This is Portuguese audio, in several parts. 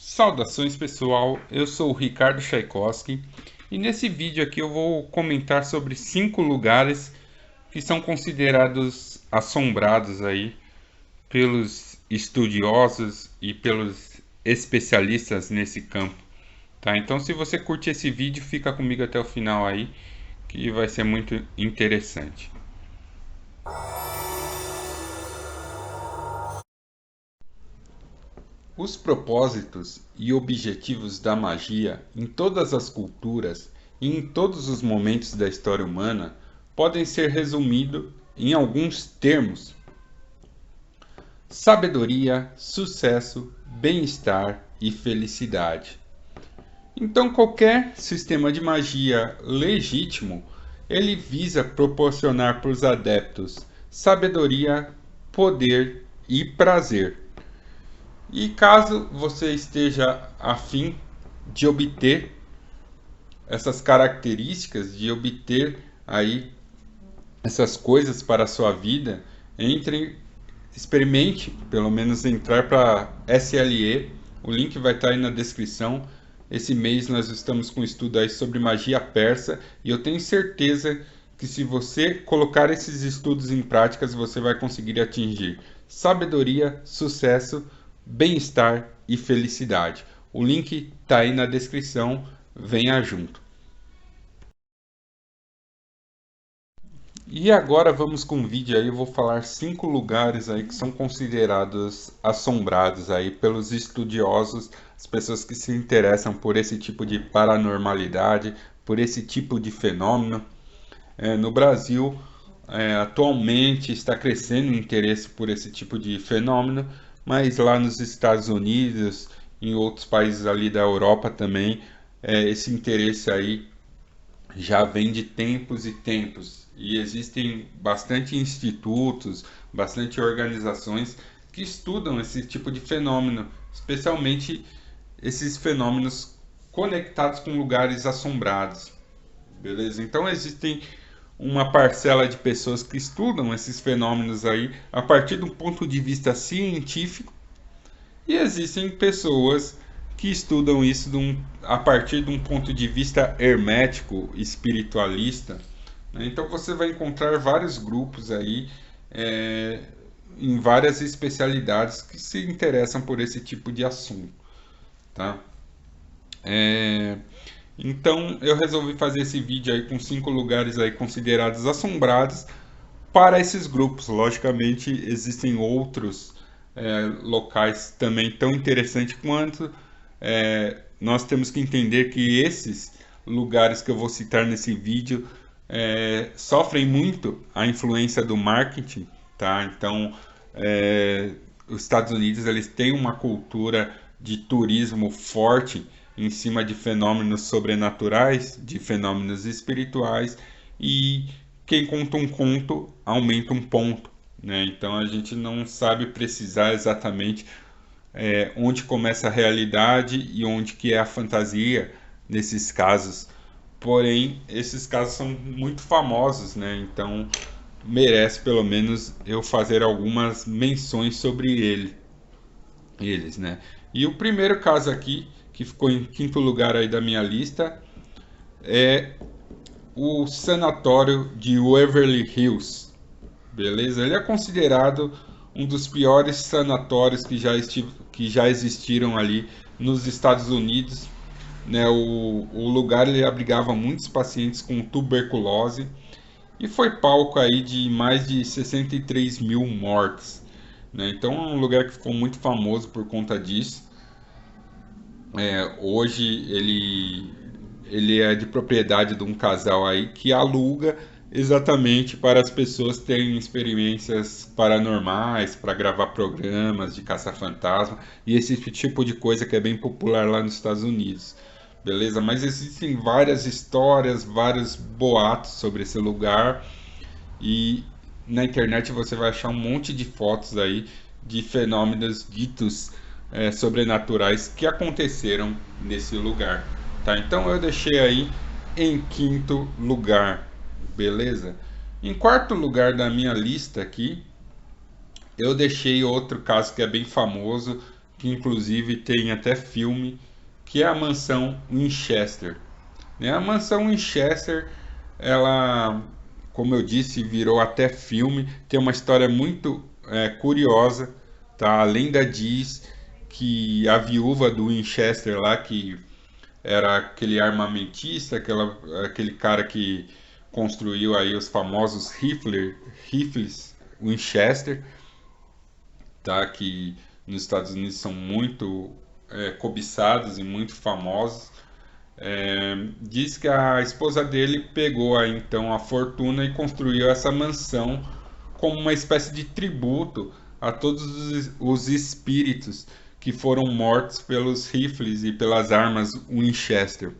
Saudações pessoal, eu sou o Ricardo Tchaikovsky e nesse vídeo aqui eu vou comentar sobre 5 lugares que são considerados assombrados aí pelos estudiosos e pelos especialistas nesse campo, tá? Então se você curte esse vídeo, fica comigo até o final aí, que vai ser muito interessante. Os propósitos e objetivos da magia em todas as culturas e em todos os momentos da história humana podem ser resumidos em alguns termos: sabedoria, sucesso, bem-estar e felicidade. Então, qualquer sistema de magia legítimo, ele visa proporcionar para os adeptos sabedoria, poder e prazer. E caso você esteja afim de obter essas características, de obter aí essas coisas para a sua vida, entre, experimente, pelo menos entrar para SLE, o link vai estar aí na descrição. Esse mês nós estamos com um estudo aí sobre magia persa e eu tenho certeza que se você colocar esses estudos em práticas, você vai conseguir atingir sabedoria, sucesso, bem-estar e felicidade. O link está aí na descrição, venha junto. E agora vamos com um vídeo aí, eu vou falar 5 lugares aí que são considerados assombrados aí pelos estudiosos, as pessoas que se interessam por esse tipo de paranormalidade, por esse tipo de fenômeno. No Brasil, atualmente está crescendo o interesse por esse tipo de fenômeno, mas lá nos Estados Unidos, em outros países ali da Europa também, esse interesse aí já vem de tempos e tempos. E existem bastante institutos, bastante organizações que estudam esse tipo de fenômeno, especialmente esses fenômenos conectados com lugares assombrados. Beleza? Então existem uma parcela de pessoas que estudam esses fenômenos aí a partir de um ponto de vista científico e existem pessoas que estudam isso a partir de um ponto de vista hermético, espiritualista. Né? Então você vai encontrar vários grupos aí é, em várias especialidades que se interessam por esse tipo de assunto. Tá? É, então eu resolvi fazer esse vídeo aí com 5 lugares aí considerados assombrados para esses grupos. Logicamente existem outros locais também tão interessantes quanto. Nós temos que entender que esses lugares que eu vou citar nesse vídeo sofrem muito a influência do marketing, tá? Então, os Estados Unidos eles têm uma cultura de turismo forte em cima de fenômenos sobrenaturais, de fenômenos espirituais, e quem conta um conto aumenta um ponto, né? Então a gente não sabe precisar exatamente onde começa a realidade e onde que é a fantasia nesses casos. Porém, esses casos são muito famosos, né? Então merece pelo menos eu fazer algumas menções sobre eles, né? E o primeiro caso aqui, que ficou em quinto lugar aí da minha lista, é o sanatório de Waverly Hills, beleza? Ele é considerado um dos piores sanatórios que já existiram ali nos Estados Unidos. Né? O lugar ele abrigava muitos pacientes com tuberculose e foi palco aí de mais de 63 mil mortes. Né? Então é um lugar que ficou muito famoso por conta disso. Hoje ele é de propriedade de um casal aí que aluga exatamente para as pessoas terem experiências paranormais, para gravar programas de caça-fantasma e esse tipo de coisa que é bem popular lá nos Estados Unidos. Beleza? Mas existem várias histórias, vários boatos sobre esse lugar e na internet você vai achar um monte de fotos aí de fenômenos ditos sobrenaturais que aconteceram nesse lugar. Tá? Então eu deixei aí em quinto lugar, beleza? Em quarto lugar da minha lista aqui, eu deixei outro caso que é bem famoso, que inclusive tem até filme, que é a mansão Winchester. Né? A mansão Winchester, ela, como eu disse, virou até filme, tem uma história muito curiosa, tá? A lenda diz que a viúva do Winchester lá, que era aquele armamentista, aquele cara que construiu aí os famosos rifles Winchester, tá? Que nos Estados Unidos são muito cobiçados e muito famosos. Diz que a esposa dele pegou aí, então a fortuna e construiu essa mansão como uma espécie de tributo a todos os espíritos que foram mortos pelos rifles e pelas armas Winchester.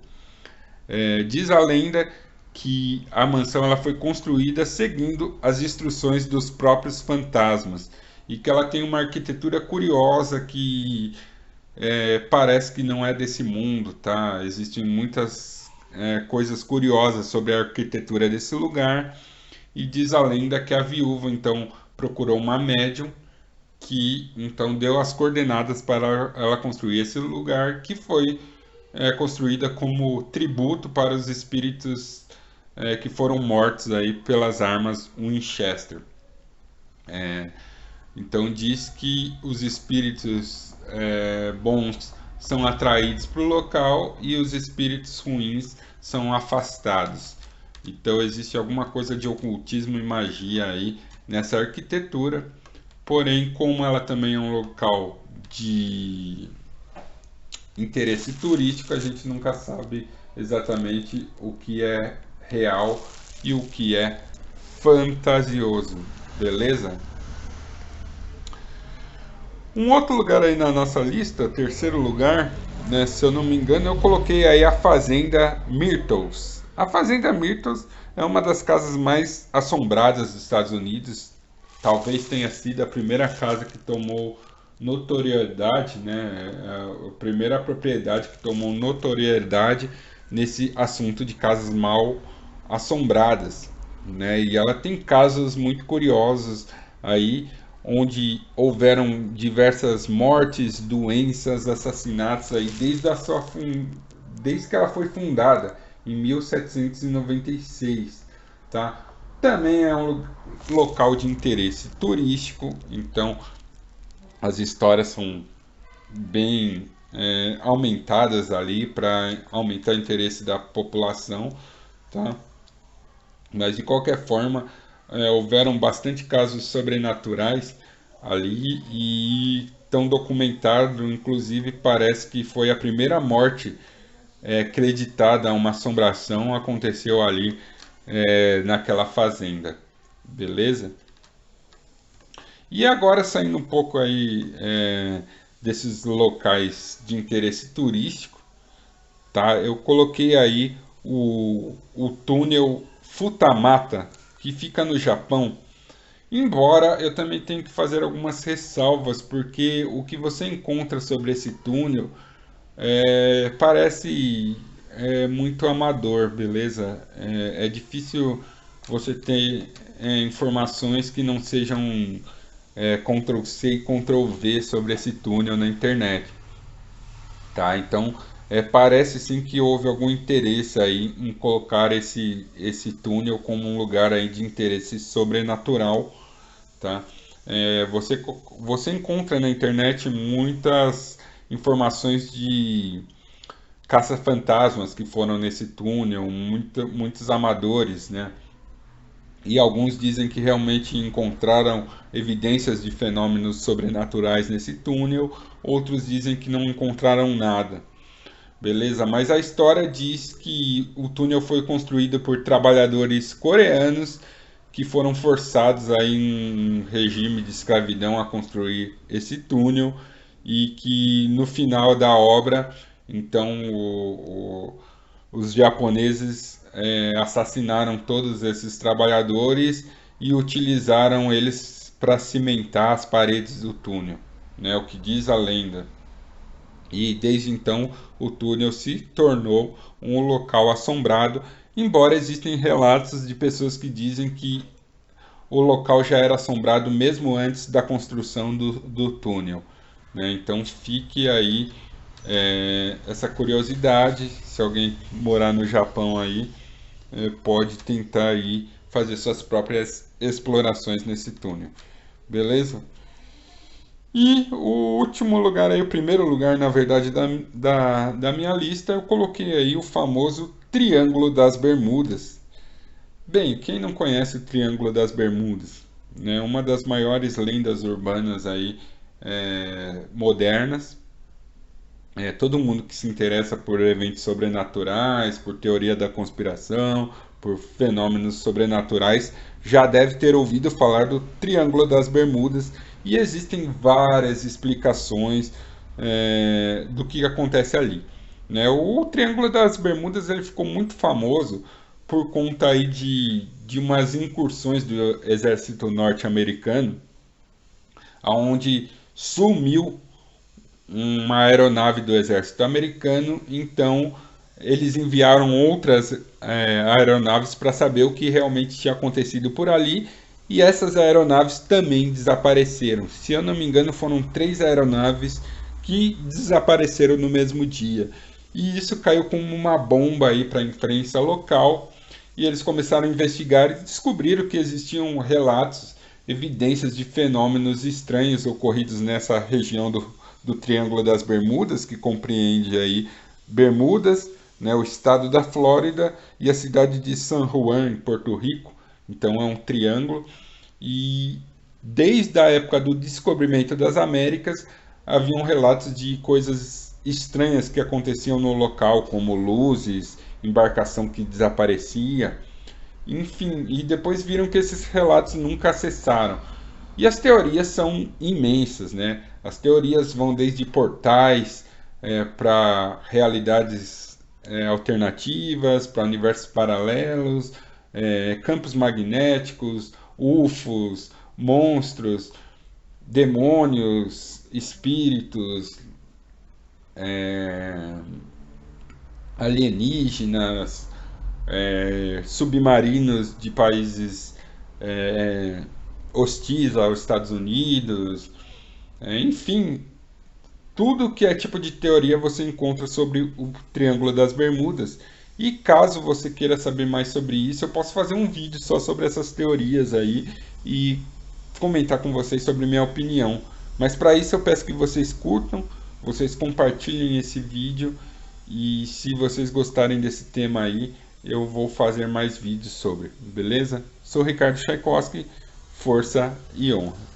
Diz a lenda que a mansão ela foi construída seguindo as instruções dos próprios fantasmas e que ela tem uma arquitetura curiosa que parece que não é desse mundo, tá? Existem muitas coisas curiosas sobre a arquitetura desse lugar e diz a lenda que a viúva então procurou uma médium que então deu as coordenadas para ela construir esse lugar, que foi construída como tributo para os espíritos que foram mortos aí pelas armas Winchester. Então diz que os espíritos bons são atraídos para o local e os espíritos ruins são afastados. Então existe alguma coisa de ocultismo e magia aí nessa arquitetura. Porém, como ela também é um local de interesse turístico, a gente nunca sabe exatamente o que é real e o que é fantasioso, beleza? Um outro lugar aí na nossa lista, terceiro lugar, né, se eu não me engano, eu coloquei aí a Fazenda Myrtles. A Fazenda Myrtles é uma das casas mais assombradas dos Estados Unidos. Talvez tenha sido a primeira casa que tomou notoriedade, né, a primeira propriedade que tomou notoriedade nesse assunto de casas mal assombradas, né? E ela tem casos muito curiosos aí, onde houveram diversas mortes, doenças, assassinatos aí desde que ela foi fundada em 1796, tá? Também é um local de interesse turístico, então as histórias são bem aumentadas ali para aumentar o interesse da população, tá? Mas de qualquer forma, houveram bastante casos sobrenaturais ali e tão documentado, inclusive parece que foi a primeira morte acreditada a uma assombração aconteceu ali naquela fazenda, beleza? E agora saindo um pouco aí desses locais de interesse turístico, tá? Eu coloquei aí o túnel Futamata, que fica no Japão. Embora eu também tenha que fazer algumas ressalvas, porque o que você encontra sobre esse túnel parece muito amador, beleza? É difícil você ter informações que não sejam Ctrl+C e Ctrl+V sobre esse túnel na internet, tá? Então parece sim que houve algum interesse aí em colocar esse túnel como um lugar aí de interesse sobrenatural, tá? Você encontra na internet muitas informações de caça-fantasmas que foram nesse túnel, muitos amadores, né? E alguns dizem que realmente encontraram evidências de fenômenos sobrenaturais nesse túnel, outros dizem que não encontraram nada. Beleza? Mas a história diz que o túnel foi construído por trabalhadores coreanos que foram forçados aí em regime de escravidão a construir esse túnel e que no final da obra, então os japoneses assassinaram todos esses trabalhadores e utilizaram eles para cimentar as paredes do túnel, né? O que diz a lenda. E desde então o túnel se tornou um local assombrado, embora existem relatos de pessoas que dizem que o local já era assombrado mesmo antes da construção do túnel. né? Então fique aí essa curiosidade, se alguém morar no Japão aí, pode tentar aí fazer suas próprias explorações nesse túnel, beleza? E o último lugar aí, o primeiro lugar, na verdade, da minha lista, eu coloquei aí o famoso Triângulo das Bermudas. Bem, quem não conhece o Triângulo das Bermudas, né? Uma das maiores lendas urbanas aí modernas. Todo mundo que se interessa por eventos sobrenaturais, por teoria da conspiração, por fenômenos sobrenaturais, já deve ter ouvido falar do Triângulo das Bermudas, e existem várias explicações do que acontece ali, né? O Triângulo das Bermudas ele ficou muito famoso por conta aí de umas incursões do exército norte-americano, onde sumiu uma aeronave do exército americano, então eles enviaram outras aeronaves para saber o que realmente tinha acontecido por ali, e essas aeronaves também desapareceram. Se eu não me engano, foram 3 aeronaves que desapareceram no mesmo dia. E isso caiu como uma bomba aí para a imprensa local, e eles começaram a investigar e descobriram que existiam relatos, evidências de fenômenos estranhos ocorridos nessa região do Triângulo das Bermudas, que compreende aí Bermudas, né, o estado da Flórida e a cidade de San Juan, em Porto Rico. Então é um triângulo. E desde a época do descobrimento das Américas, haviam relatos de coisas estranhas que aconteciam no local, como luzes, embarcação que desaparecia, enfim, e depois viram que esses relatos nunca cessaram. E as teorias são imensas, né? As teorias vão desde portais para realidades alternativas, para universos paralelos, campos magnéticos, UFOs, monstros, demônios, espíritos, é, alienígenas, submarinos de países é, hostis aos Estados Unidos, enfim, tudo que é tipo de teoria você encontra sobre o Triângulo das Bermudas. E caso você queira saber mais sobre isso, eu posso fazer um vídeo só sobre essas teorias aí e comentar com vocês sobre minha opinião. Mas para isso eu peço que vocês curtam, vocês compartilhem esse vídeo, e se vocês gostarem desse tema aí, eu vou fazer mais vídeos sobre, beleza? Sou Ricardo Tchaikovsky, força e honra.